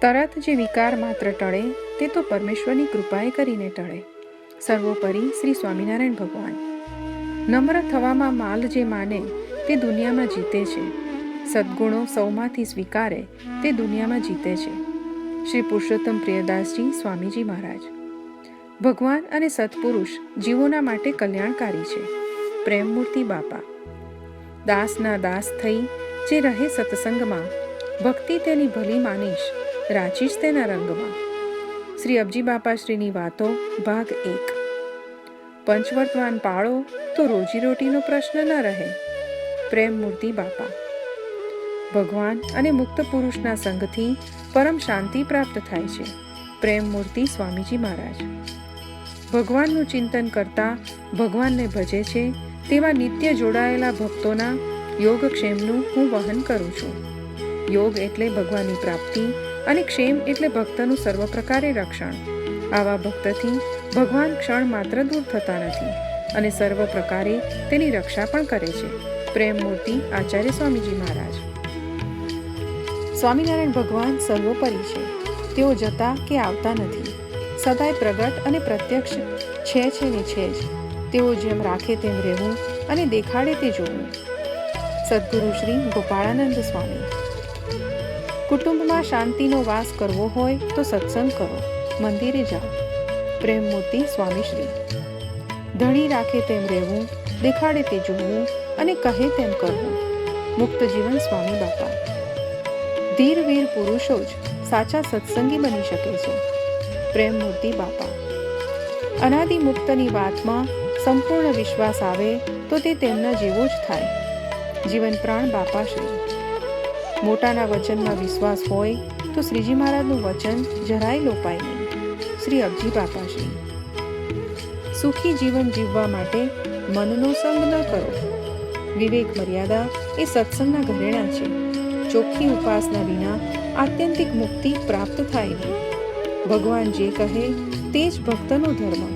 તરત જે વિકાર માત્ર ટળે તે તો પરમેશ્વરની કૃપાએ કરીને ટળે. સર્વોપરી શ્રી સ્વામિનારાયણ ભગવાન. નમ્ર થવામાં માલ જે માને તે દુનિયામાં જીતે છે. સદ્ગુણો સૌમાંથી સ્વીકારે તે દુનિયામાં જીતે છે. શ્રી પુરુષોત્તમ પ્રિયદાસજી સ્વામીજી મહારાજ. ભગવાન અને સત્પુરુષ જીવોના માટે કલ્યાણકારી છે. પ્રેમમૂર્તિ બાપા. દાસના દાસ થઈ જે રહે સત્સંગમાં, ભક્તિ તેની ભલી માનીશ, રાચીશ તેના રંગમાં. શ્રી અબજી બાપાશ્રીની વાતો ભાગ 1. પંચવર્તમાન પાળો તો રોજીરોટીનો પ્રશ્ન ન રહે. પ્રેમમૂર્તિ બાપા. ભગવાન અને મુક્ત પુરુષના સંગથી પરમ શાંતિ પ્રાપ્ત થાય છે. પ્રેમમૂર્તિ સ્વામીજી મહારાજ. ભગવાનનું ચિંતન કરતા ભગવાનને ભજે છે તેવા નિત્ય જોડાયેલા ભક્તોના યોગક્ષેમનું હું વહન કરું છું. યોગ એટલે ભગવાનની પ્રાપ્તિ અને ક્ષેમ એટલે ભક્તનું સર્વ પ્રકારે રક્ષણ. આવા ભક્તથી ભગવાન ક્ષણ માત્ર દૂર થતા નથી અને સર્વ પ્રકારે તેની રક્ષા પણ કરે છે. પ્રેમમૂર્તિ આચાર્ય સ્વામીજી મહારાજ. સ્વામિનારાયણ ભગવાન સર્વોપરી છે. તેઓ જતા કે આવતા નથી, સદાય પ્રગટ અને પ્રત્યક્ષ છે ને છે જ. તેઓ જેમ રાખે તેમ રહેવું અને દેખાડે તે જોવું. સદ્ગુરુ શ્રી ગોપાળાનંદ સ્વામી. કુટુંબમાં શાંતિનો વાસ કરવો હોય તો સત્સંગ કરો, મંદિરે જાઓ. પ્રેમમૂર્તિ સ્વામીશ્રી. ધણી રાખે તેમ રહેવું, દેખાડે તે જોવું અને કહે તેમ કરવું. મુક્ત જીવન સ્વામી બાપા. ધીર વીર પુરુષો જ સાચા સત્સંગી બની શકે છે. પ્રેમમૂર્તિ બાપા. અનાદિ મુક્તની વાતમાં સંપૂર્ણ વિશ્વાસ આવે તો તે તેમના જેવો જ થાય. જીવન પ્રાણ બાપાશ્રી. મોટાના વચનમાં વિશ્વાસ હોય તો શ્રીજી મહારાજનું વચન જરાય લોપાય નહીં. શ્રી અબજી બાપાશ્રી. સુખી જીવન જીવવા માટે મનનો સંગ ન કરો. વિવેક મર્યાદા એ સત્સંગના ઘરેણા છે. ચોખ્ખી ઉપાસના વિના આત્યંતિક મુક્તિ પ્રાપ્ત થાય નહીં. ભગવાન જે કહે તે જ ભક્તનો ધર્મ.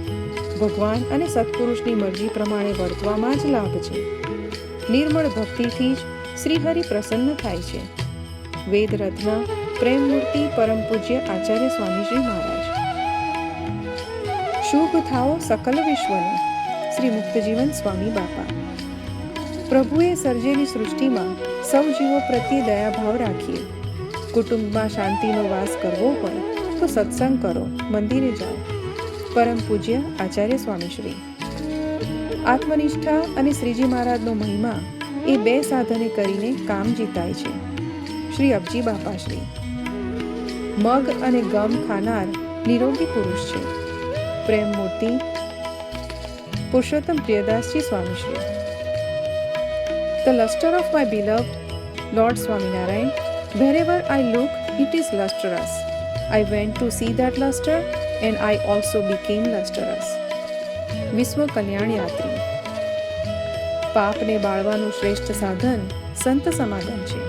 ભગવાન અને સત્પુરુષની મરજી પ્રમાણે વર્તવામાં જ લાભ છે. નિર્મળ ભક્તિથી જ શ્રીહરિ પ્રસન્ન થાય છે. વેદરત્ન પ્રેમમૂર્તિ પરમ પૂજ્ય આચાર્ય સ્વામીજી મહારાજ. શુભ થાઓ સકલ વિશ્વને. શ્રી મુક્તજીવન સ્વામી બાપા. પ્રભુએ સર્જેલી સૃષ્ટિમાં સૌ જીવો પ્રત્યે દયાભાવ રાખીએ. કુટુંબમાં શાંતિનો વાસ કરવો હોય તો સત્સંગ કરો, મંદિરે જાઓ. પરમ પૂજ્ય આચાર્ય સ્વામીશ્રી. આત્મનિષ્ઠા અને શ્રીજી મહારાજનો મહિમા એ બે સાધને કરીને કામ જીતાય છે. શ્રી અબજી બાપાશ્રી. મગ અને ગમ ખાનાર નિરોગી પુરુષ છે. પ્રેમમૂર્તિ Purushottam Priyadasji Swamishri. The luster of my beloved Lord Swaminarayan, wherever I look, it is lustrous. I went to see that luster and I also became lustrous. વિશ્વ કલ્યાણ યાત્રી. પાપને બાળવાનું શ્રેષ્ઠ સાધન સંત સમાગમ છે.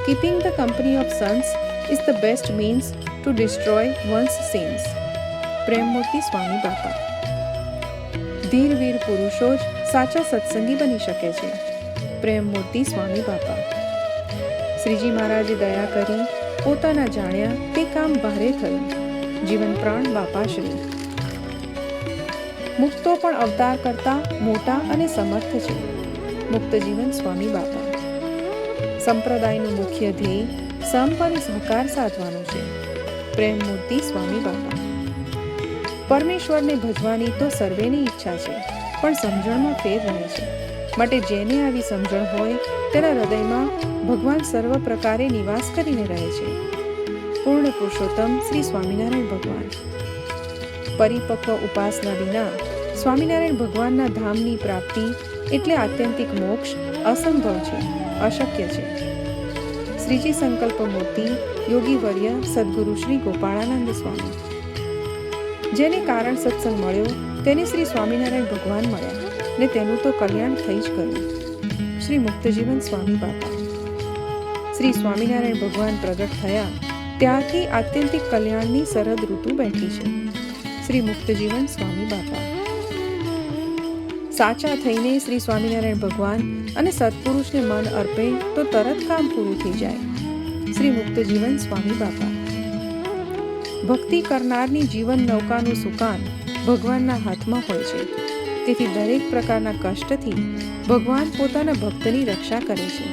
Keeping the company of saints is the best means to destroy one's sins. પ્રેમમૂર્તિ સ્વામી બાપા. ધીર વીર પુરુષો જ સાચા સત્સંગી બની શકે છે. પ્રેમમૂર્તિ સ્વામી બાપા. શ્રીજી મહારાજે દયા કરી પોતાના જાણ્યા તે કામ ભારે થયું. જીવન પ્રાણ બાપાશ્રી. મુક્તો પણ અવતાર કરતા મોટા અને સમર્થ છે. મુક્ત જીવન સ્વામી બાપા. સંપ્રદાયનું મુખ્ય ધ્યેય સંપ અને સહકાર સાધવાનું છે. પ્રેમમૂર્તિ સ્વામી બાપા. પરમેશ્વરને ભજવાની તો સર્વેની ઈચ્છા છે, પણ સમજણમાં ફેર રહે છે. માટે જેને આવી સમજણ હોય તેના હૃદયમાં ભગવાન સર્વ પ્રકારે નિવાસ કરીને રહે છે. પૂર્ણ પુરુષોત્તમ શ્રી સ્વામિનારાયણ ભગવાન. પરિપક્વ ઉપાસના વિના સ્વામિનારાયણ ભગવાનના ધામની પ્રાપ્તિ એટલે આત્યંતિક મોક્ષ અસંભવ છે, અશક્ય છે. શ્રીજી સંકલ્પ મૂર્તિ યોગી વર્ય સદગુરુ શ્રી ગોપાળાનંદ સ્વામી. જેને કારણ સત્સંગ મળ્યો તેને શ્રી સ્વામિનારાયણ ભગવાન મળ્યા ને તેનું તો કલ્યાણ થઈ જ ગયું. શ્રી મુક્તજીવન સ્વામી બાપા. શ્રી સ્વામિનારાયણ ભગવાન પ્રગટ થયા ત્યારથી આત્યંતિક કલ્યાણની શરદ ઋતુ બેઠી છે. શ્રી મુક્તજીવન સ્વામી બાપા. સાચા થઈને શ્રી સ્વામિનારાયણ ભગવાન અને સત્પુરુષને મન અર્પે તો તરત કામ પૂરું થઈ જાય. શ્રી મુક્તજીવન સ્વામી બાપા. ભક્તિ કરનારની જીવન નૌકાનું સુકાન ભગવાનના હાથમાં હોય છે. તેથી દરેક પ્રકારના કષ્ટથી ભગવાન પોતાના ભક્તની રક્ષા કરે છે.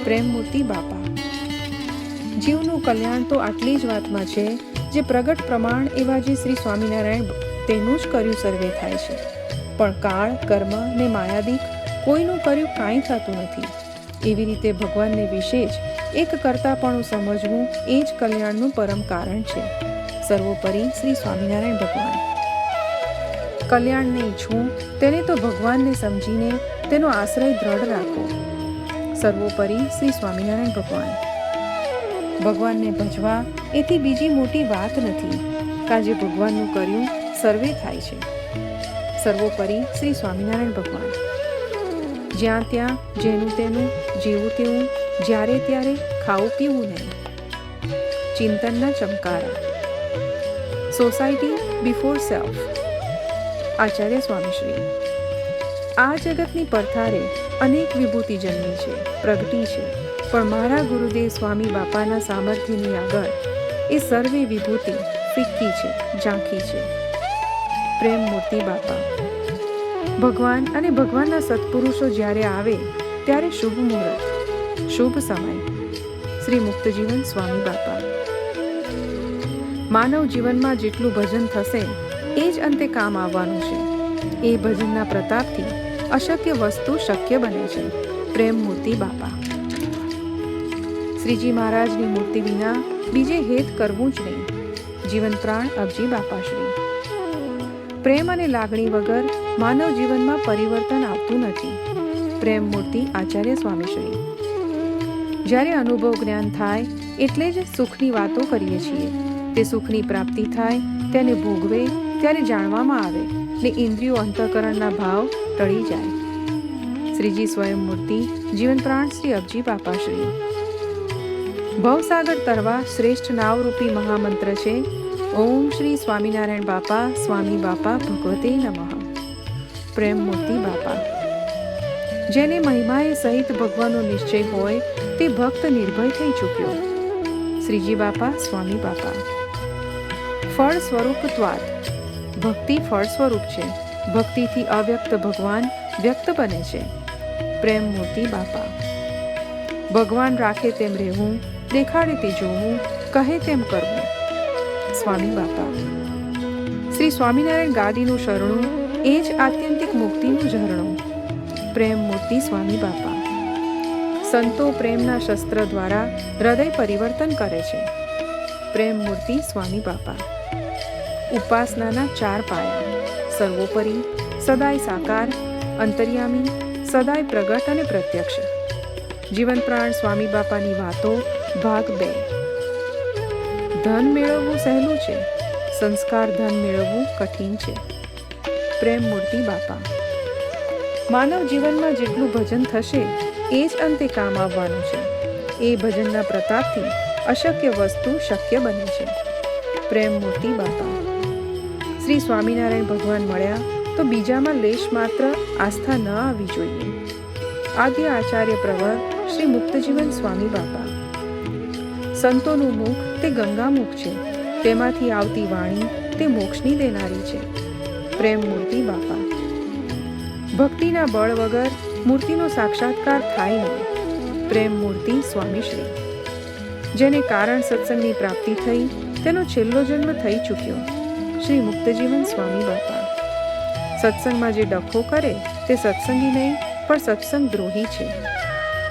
પ્રેમમૂર્તિ બાપા. જીવનું કલ્યાણ તો આટલી જ વાતમાં છે, જે પ્રગટ પ્રમાણ એવા જે શ્રી સ્વામિનારાયણ તેનું જ કર્યું સર્વે થાય છે. પણ કાળ, કર્મ ને માયાદિક કોઈનું કર્યું કાંઈ થતું નથી. એવી રીતે ભગવાનને વિશેષ એક કરતાપણું સમજવું એ જ કલ્યાણનું પરમ કારણ છે. સર્વોપરી શ્રી સ્વામિનારાયણ ભગવાન. કલ્યાણને ઈચ્છવું તેને તો ભગવાનને સમજીને તેનો આશ્રય દ્રઢ રાખો. સર્વોપરી શ્રી સ્વામિનારાયણ ભગવાન. ભગવાનને ભજવા એથી બીજી મોટી વાત નથી, કાજે ભગવાનનું કર્યું સર્વે થાય છે. સર્વોપરી શ્રી સ્વામિનારાયણ ભગવાન. જ્યાં ત્યાં જેનું તેનું જેવું તેવું જ્યારે ત્યારે ખાવું પીવું નહીં. ચિંતનના ચમકારા. Society before self. Acharya Swamishri. આ જગતની પડથારે અનેક વિભૂતિ જન્મી છે, પ્રગટી છે, પણ મારા ગુરુદેવ સ્વામી બાપાના સામર્થ્યની આગળ એ સર્વે વિભૂતિ ફિક્કી છે, ઝાંખી છે. પ્રેમમૂર્તિ બાપા. ભગવાન અને ભગવાનના સત્પુરુષો જ્યારે આવે ત્યારે શુભ મુહૂર્ત, શુભ સમય. શ્રી મુક્તજીવન સ્વામી બાપા. માનવ જીવનમાં જેટલું ભજન થશે એ જ અંતે કામ આવવાનું છે. એ ભજનના પ્રતાપથી અશક્ય વસ્તુ શક્ય બને છે. પ્રેમમૂર્તિ બાપા. શ્રીજી મહારાજની મૂર્તિ વિના બીજે હેત કરવું જ નહીં. જીવન પ્રાણ અબજી બાપાશ્રી. પ્રેમ અને લાગણી વગર માનવ જીવનમાં પરિવર્તન આવતું નથી. પ્રેમમૂર્તિ આચાર્ય સ્વામીશ્રી. જ્યારે અનુભવ જ્ઞાન થાય એટલે જ સુખની વાતો કરીએ છીએ. તે સુખની પ્રાપ્તિ થાય, તેને ભોગવે ત્યારે જાણવામાં આવે ને ઇન્દ્રિયો અંતઃકરણના ભાવ ટળી જાય. શ્રીજી સ્વયંમૂર્તિ જીવન પ્રાણ શ્રી અબજી બાપાશ્રી. ભવસાગર તરવા શ્રેષ્ઠ નાવરૂપી મહામંત્ર છે ઓમ શ્રી સ્વામિનારાયણ બાપા સ્વામી બાપા ભગવતે નમઃ. પ્રેમમૂર્તિ બાપા. જેને મહિમાએ સહિત ભગવાનનો નિશ્ચય હોય તે ભક્ત નિર્ભય થઈ ચૂક્યો. શ્રીજી બાપા સ્વામી બાપા. ફળ સ્વરૂપત્વાદ. ભક્તિ ફળ સ્વરૂપ છે. ભક્તિથી અવ્યક્ત ભગવાન વ્યક્ત બને છે. પ્રેમમૂર્તિ બાપા. ભગવાન રાખે તેમ રહેવું, દેખાડે તે જોવું, કહે તેમ કરવું. સ્વામી બાપા. શ્રી સ્વામિનારાયણ ગાદીનું શરણું એ જ આત્યંતિક મુક્તિનું ઝરણું. પ્રેમમૂર્તિ સ્વામી બાપા. સંતો પ્રેમના શસ્ત્ર દ્વારા હૃદય પરિવર્તન કરે છે. પ્રેમમૂર્તિ સ્વામી બાપા. ઉપાસનાના 4 પાયા. સર્વોપરી, સદાય સાકાર, અંતર્યામી, સદાય પ્રગટ અને પ્રત્યક્ષ. જીવન પ્રાણ સ્વામી બાપાની વાતો ભાગ 2. ધન મેળવવું સહેલું છે, સંસ્કાર ધન મેળવવું કઠિન છે. પ્રેમમૂર્તિ બાપા. માનવ જીવનમાં જેટલું ભજન થશે એ જ અંતે કામ આવવાનું છે. એ ભજનના પ્રતાપથી અશક્ય વસ્તુ શક્ય બને છે. પ્રેમમૂર્તિ બાપા. શ્રી સ્વામિનારાયણ ભગવાન મળ્યા તો બીજામાં લેશ માત્ર આસ્થા ન આવવી જોઈએ. આદ્ય આચાર્ય પ્રવર શ્રી મુક્તજીવન સ્વામી બાપા. સંતોનું મુખ તે ગંગામુખ છે, તેમાંથી આવતી વાણી તે મોક્ષની દેનારી છે. પ્રેમમૂર્તિ બાપા. ભક્તિના બળ વગર મૂર્તિનો સાક્ષાત્કાર થાય નહીં. પ્રેમમૂર્તિ સ્વામીશ્રી. જેને કારણ સત્સંગની પ્રાપ્તિ થઈ તેનો છેલ્લો જન્મ થઈ ચૂક્યો. શ્રી મુક્તજીવન સ્વામી બાપા. સત્સંગમાં જે ડખો કરે તે સત્સંગી નહીં પણ સત્સંગ દ્રોહી છે.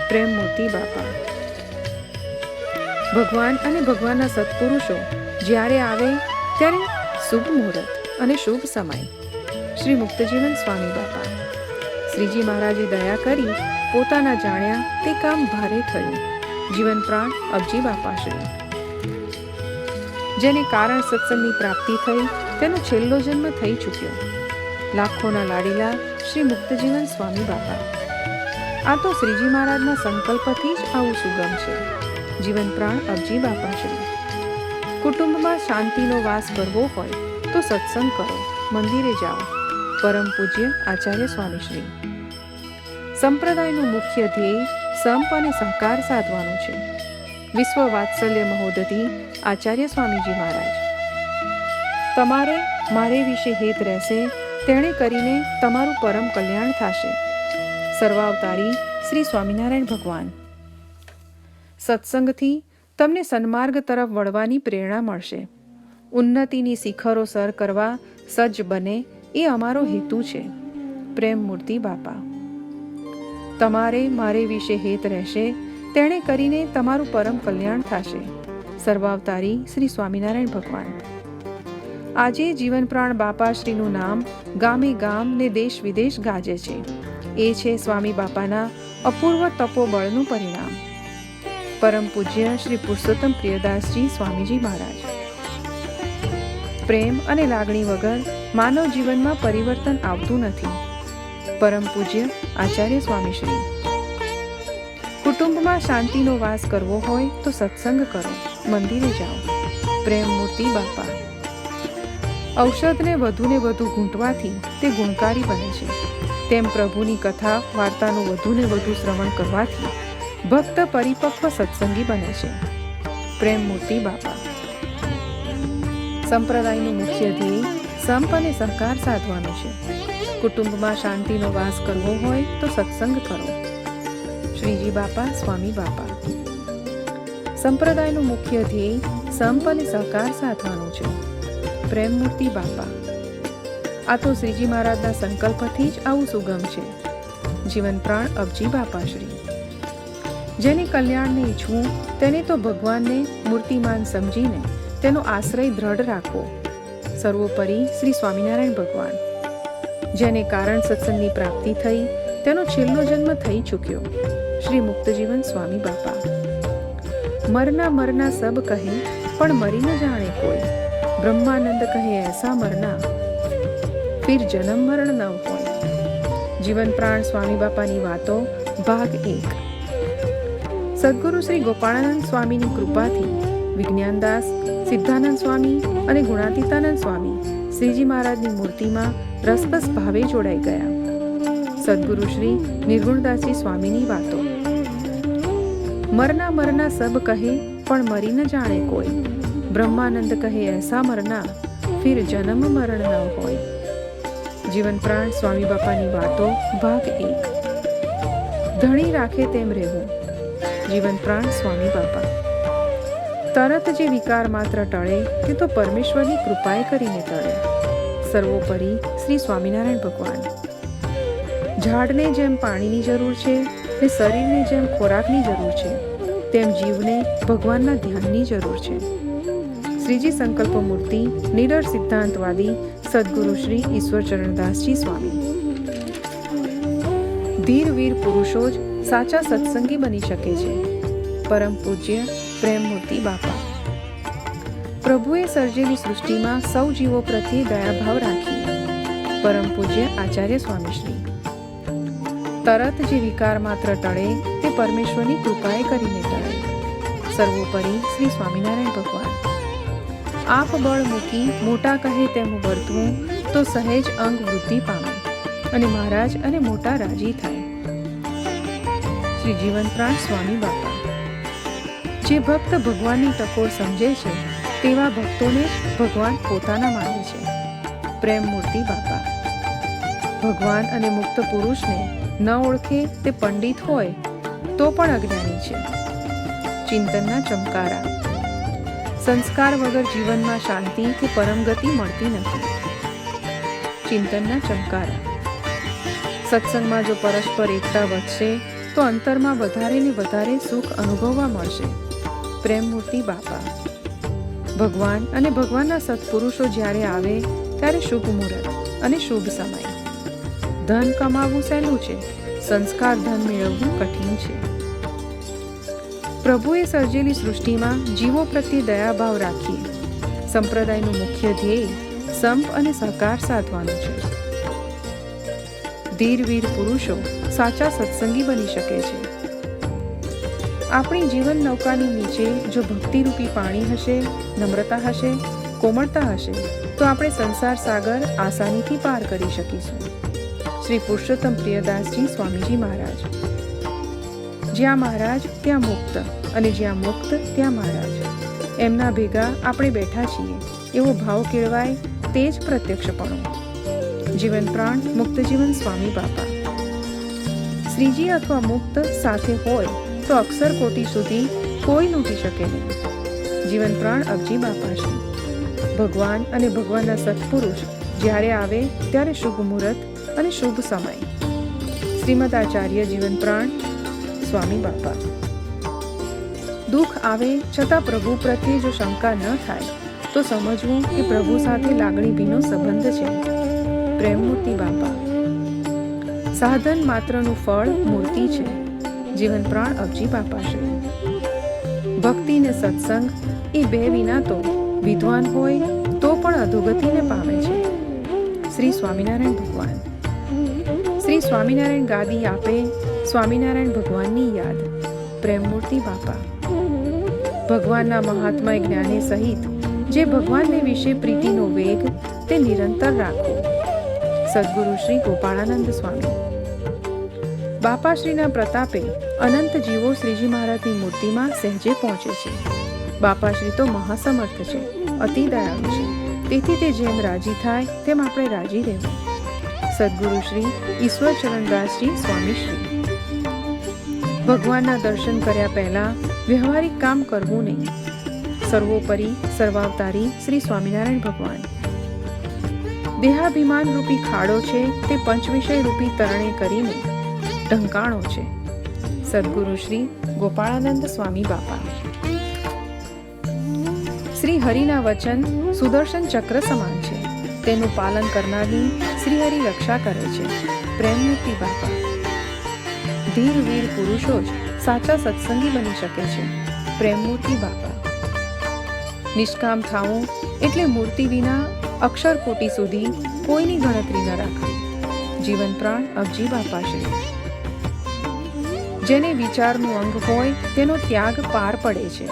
પ્રેમમૂર્તિ બાપા. ભગવાન અને ભગવાનના સત્પુરુષો જ્યારે આવે ત્યારે શુભ મુહૂર્ત અને શુભ સમય. શ્રી મુક્તજીવન સ્વામી બાપા. શ્રીજી મહારાજે દયા કરી પોતાના જાણ્યા તે કામ ભારે થયું. જીવન પ્રાણ અબજી બાપાશ્રી. જેને કારણ સત્સંગની પ્રાપ્તિ થઈ તેનો છેલ્લો જન્મ થઈ ચૂક્યો. લાખોના લાડીલા શ્રી મુક્તજીવન સ્વામી બાપા. આ તો શ્રીજી મહારાજના સંકલ્પથી જ આવું સુગમ છે. જીવન પ્રાણ અબજી બાપાશ્રી. કુટુંબમાં શાંતિનો વાસ કરવો હોય તો સત્સંગ કરો, મંદિરે જાઓ. પરમ પૂજ્ય આચાર્ય સ્વામીશ્રી. સંપ્રદાયનું મુખ્ય ધ્યેય સંપ અને સહકાર સાધવાનું છે. વિશ્વ વાત્સલ્ય મહોદધિ આચાર્ય સ્વામીજી મહારાજ. તમારે મારે વિશે હેત રહેશે, તેણે કરીને તમારું પરમ કલ્યાણ થશે. સર્વાવતારી શ્રી સ્વામિનારાયણ ભગવાન. સત્સંગથી તમને સન્માર્ગ તરફ વળવાની પ્રેરણા મળશે. ઉન્નતિની શિખરો સર કરવા સજ્જ બને એ અમારો હેતુ છે. પ્રેમમૂર્તિ બાપા. તમારે મારે વિશે હેત રહેશે, તેણે કરીને તમારું પરમ કલ્યાણ થશે. સર્વાવતારી શ્રી સ્વામિનારાયણ ભગવાન. આજે જીવન પ્રાણ બાપાશ્રીનું નામ ગામે ગામ ને દેશ વિદેશ ગાજે છે. એ છે સ્વામી બાપાના અપૂર્વ તપોબળનું પરિણામ. પરમ પૂજ્ય શ્રી પુરુષોત્તમ પ્રિયદાસજી સ્વામીજી મહારાજ. પ્રેમ અને લાગણી વગર માનવ જીવનમાં પરિવર્તન આવતું નથી. પરમ પૂજ્ય આચાર્ય સ્વામીશ્રી. કુટુંબમાં શાંતિનો વાસ કરવો હોય તો સત્સંગ કરો, મંદિરે જાઓ. પ્રેમમૂર્તિ બાપા. ઔષધને વધુને વધુ ઘૂંટવાથી તે ગુણકારી બને છે, તેમ પ્રભુની કથા વાર્તાનું વધુને વધુ શ્રવણ કરવાથી ભક્ત પરિપક્વ સત્સંગી બને છે. પ્રેમમૂર્તિ બાપા. સંપ્રદાયનું મુખ્ય ધ્યેય સંપ અને સહકાર સાધવાનું છે. કુટુંબમાં શાંતિનો વાસ કરવો હોય તો સત્સંગ કરો. શ્રીજી બાપા સ્વામી બાપા. સંપ્રદાયનું મુખ્ય ધ્યેય સંપ અને સહકાર સાધવાનું છે. પ્રેમમૂર્તિ બાપા. આ તો શ્રીજી મહારાજના સંકલ્પથી જ આવું સુગમ છે. જીવન પ્રાણ અબજી બાપાશ્રી. જેને કલ્યાણને ઈચ્છવું તેને તો ભગવાનને મૂર્તિમાન સમજીને તેનો આશ્રય દ્રઢ રાખવો. સર્વોપરી શ્રી સ્વામિનારાયણ ભગવાન. જેને કારણ સત્સંગની પ્રાપ્તિ થઈ તેનો છેલ્લો જન્મ થઈ ચૂક્યો. શ્રી મુક્તજીવન સ્વામી બાપા. મરના મરના સબ કહે પણ મરી ન જાણે કોઈ. બ્રહ્માનંદ કહે એસા મરના ફિર જન્મ મરણ ન હોય. જીવન પ્રાણ સ્વામી બાપાની વાતો ભાગ 1. સદગુરુ શ્રી ગોપાળાનંદ સ્વામીની કૃપાથી વિજ્ઞાનદાસ, સિદ્ધાનંદ સ્વામી અને ગુણાતીતાનંદ સ્વામી શ્રીજી મહારાજની મૂર્તિમાં રસબસ ભાવે જોડાઈ ગયા. સદગુરુ શ્રી નિર્ગુણદાસજી સ્વામીની વાતો. મરના મરના સબ કહે પણ મરી ન જાણે કોઈ. બ્રહ્માનંદ કહે એસા મરના ફિર જન્મ મરણ ન હોય. જીવન પ્રાણ સ્વામી બાપાની વાતો ભાગ 1. ધણી રાખે તેમ રહેવું. જીવન પ્રાણ સ્વામી બાપા. તરત જે વિકાર માત્ર ટળે તે તો પરમેશ્વરની કૃપાએ કરીને ટળે. સર્વોપરી શ્રી સ્વામિનારાયણ ભગવાન. ઝાડને જેમ પાણીની જરૂર છે ને શરીરને જેમ ખોરાકની જરૂર છે, તેમ જીવને ભગવાનના ધ્યાનની જરૂર છે. શ્રીજી સંકલ્પ મૂર્તિ નિડર સિદ્ધાંતવાદી સદગુરુ શ્રી ઈશ્વરચરણદાસજી સ્વામી. ધીર વીર પુરુષો જ સાચા સત્સંગી બની શકે છે. પરમ પૂજ્ય પ્રેમમૂર્તિ બાપા. પ્રભુએ સર્જેલી સૃષ્ટિમાં સૌ જીવો પ્રત્યે દયાભાવ રાખી. પરમ પૂજ્ય આચાર્ય સ્વામીશ્રી. તરત જે વિકાર માત્ર ટળે તે પરમેશ્વરની કૃપાએ કરીને ટળે. સર્વોપરી શ્રી સ્વામિનારાયણ ભગવાન. આપ બળ મૂકી મોટા કહે તેમ વર્તવું તો સહેજ અંગ વૃદ્ધિ પામે અને મહારાજ અને મોટા રાજી થાય. શ્રી જીવન પ્રાણ સ્વામી બાપા. જે ભક્ત ભગવાનની ટકોર સમજે છે તેવા ભક્તોને જ ભગવાન પોતાના માને છે. પ્રેમમૂર્તિ બાપા. ભગવાન અને મુક્ત પુરુષને ન ઓળખે તે પંડિત હોય તો પણ અજ્ઞાની છે. ચિંતનના ચમકારા. સંસ્કાર વગર જીવનમાં શાંતિ કે પરમગતિ મળતી નથી. ચિંતનના ચમકારા. સત્સંગમાં જો પરસ્પર એકતા વધશે તો અંતરમાં વધારે ને વધારે સુખ અનુભવવા મળશે. પ્રેમમૂર્તિ બાપા. ભગવાન અને ભગવાનના સત્પુરુષો જ્યારે આવે ત્યારે શુભ મુહૂર્ત અને શુભ સમય. ધન કમાવવું સહેલું છે, સંસ્કાર ધન મેળવવું કઠિન છે. પ્રભુએ સર્જેલી સૃષ્ટિમાં જીવો પ્રત્યે દયાભાવ રાખીએ. સંપ્રદાયનું મુખ્ય ધ્યેય સંપ અને સહકાર સાધવાનું છે. ધીર વીર પુરુષો સાચા સત્સંગી બની શકે છે. આપણી જીવન નૌકાની નીચે જો ભક્તિરૂપી પાણી હશે, નમ્રતા હશે, કોમળતા હશે તો આપણે સંસાર સાગર આસાનીથી પાર કરી શકીશું. શ્રી પુરુષોત્તમ પ્રિયદાસજી સ્વામીજી મહારાજ. જ્યાં મહારાજ ત્યાં મુક્ત અને જ્યાં મુક્ત ત્યાં મહારાજ. એમના ભેગા આપણે બેઠા છીએ એવો ભાવ કેળવાય તે જ પ્રત્યક્ષપણું. જીવન પ્રાણ મુક્ત જીવન સ્વામી બાપા. શ્રીજી અથવા મુક્ત સાથે હોય તો અક્ષર કોટી સુધી કોઈ લૂંટી શકે નહીં. જીવન પ્રાણ અબજી બાપા છે. ભગવાન અને ભગવાનના સત્પુરુષ જ્યારે આવે ત્યારે શુભ મુહૂર્ત અને શુભ સમય. શ્રીમદ આચાર્ય જીવન પ્રાણ સ્વામી બાપા. દુઃખ આવે છતાં પ્રભુ પ્રત્યે જો શંકા ન થાય તો સમજવું કે પ્રભુ સાથે લાગણી ભીનો સંબંધ છે. પ્રેમમૂર્તિ બાપા. સાધન માત્રનું ફળ મૂર્તિ છે. જીવન પ્રાણ અબજી બાપા છે. ભક્તિ ને સત્સંગ એ બે વિના તો વિદ્વાન હોય તો પણ અધોગતિને પામે છે. શ્રી સ્વામિનારાયણ ભગવાન. શ્રી સ્વામિનારાયણ ગાદી આપે સ્વામિનારાયણ ભગવાનની યાદ. પ્રેમમૂર્તિ બાપા. ભગવાનના મહાત્મા જ્ઞાને સહિત જે ભગવાનને વિશે પ્રીતિનો વેગ તે નિરંતર રાખો. સદગુરુ શ્રી ગોપાળાનંદ સ્વામી. બાપાશ્રીના પ્રતાપે અનંત જીવો શ્રીજી મહારાજની મૂર્તિમાં સહેજે પહોંચે છે. બાપાશ્રી તો મહાસમર્થ છે, અતિ દયાળુ છે. તેથી તે જેમ રાજી થાય તેમ આપણે રાજી રહેવું. સદગુરુ શ્રી ઈશ્વર ચરણદાસજી સ્વામીશ્રી. ભગવાનના દર્શન કર્યા પહેલા વ્યવહારિક કામ કરવું નહીં. સર્વોપરી સર્વાવતારી શ્રી સ્વામિનારાયણ ભગવાન. દેહાભિમાન રૂપી ખાડો છે તે પંચવિષય રૂપી તરણે કરીને ઢંકાણો છે. સદગુરુ શ્રી ગોપાળાનંદ સ્વામી બાપા. શ્રી હરિના વચન સુદર્શન ચક્ર સમાન છે. તેનું પાલન કરનારની શ્રી હરિ રક્ષા કરે છે. પ્રેમમૂર્તિ બાપા. ધીર વીર પુરુષો જ સાચા સત્સંગી બની શકે છે. પ્રેમમૂર્તિ બાપા. નિષ્કામ થાવું એટલે મૂર્તિ વિના અક્ષર કોટી સુધી કોઈની ગણતરી ન રાખવી. જીવન પ્રાણ અબજી બાપા છે. જેને વિચારનું અંગ હોય તેનો ત્યાગ પાર પડે છે.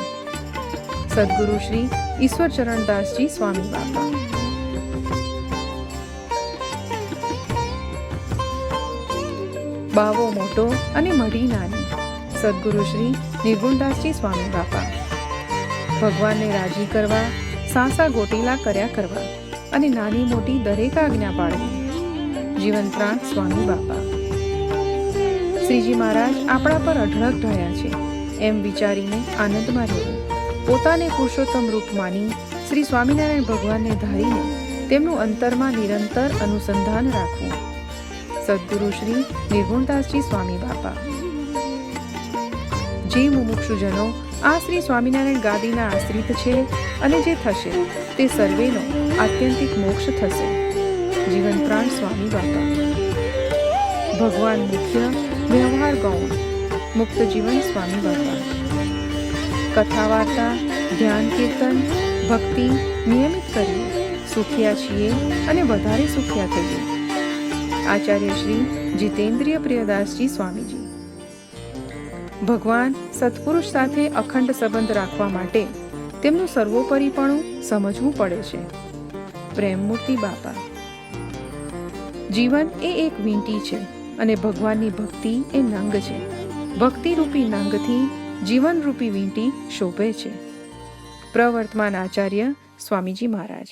સદગુરુ શ્રી ઈશ્વર ચરણદાસજી સ્વામી બાપા. બાવો મોટો અને મઢી નાની. સદગુરુ શ્રી નિર્ગુણદાસજી સ્વામી બાપા. ભગવાનને રાજી કરવા સાસા ગોટીલા કર્યા કરવા અને નાની મોટી દરેક આજ્ઞા પાડવી. જીવન પ્રાણ સ્વામી બાપા. શ્રીજી મહારાજ આપણા પર અઢળક ઢળ્યા છે એમ વિચારીને આનંદમાં રહેવું. પોતાને પુરુષોત્તમ રૂપ માની શ્રી સ્વામિનારાયણ ભગવાનને ધારીને તેમનું અંતરમાં નિરંતર અનુસંધાન રાખવું. સદગુરુ શ્રી નિર્ગુણદાસજી સ્વામી બાપા. જે મુમુક્ષુજનો આ શ્રી સ્વામિનારાયણ ગાદીના આશ્રિત છે અને જે થશે તે સર્વેનો આત્યંતિક મોક્ષ થશે. જીવન પ્રાણ સ્વામી બાપા. ભગવાન મુખ્ય, વ્યવહાર ગૌણ. મુક્ત જીવન સ્વામી બાપા. કથા વાર્તા, ધ્યાન કીર્તન, ભક્તિ નિયમિત કરીએ. સુખિયા છીએ અને વધારે સુખિયા થઈએ. આચાર્ય શ્રી જીતેન્દ્રિય પ્રિયદાસજી સ્વામીજી. ભગવાન સત્પુરુષ સાથે અખંડ સંબંધ રાખવા માટે તેમનું સર્વોપરીપણું સમજવું પડે છે. પ્રેમમૂર્તિ બાપા. જીવન એ એક વીંટી છે અને ભગવાનની ભક્તિ એ નંગ છે. ભક્તિ રૂપી નંગથી જીવન રૂપી વીંટી શોભે છે. પ્રવર્તમાન આચાર્ય સ્વામીજી મહારાજ.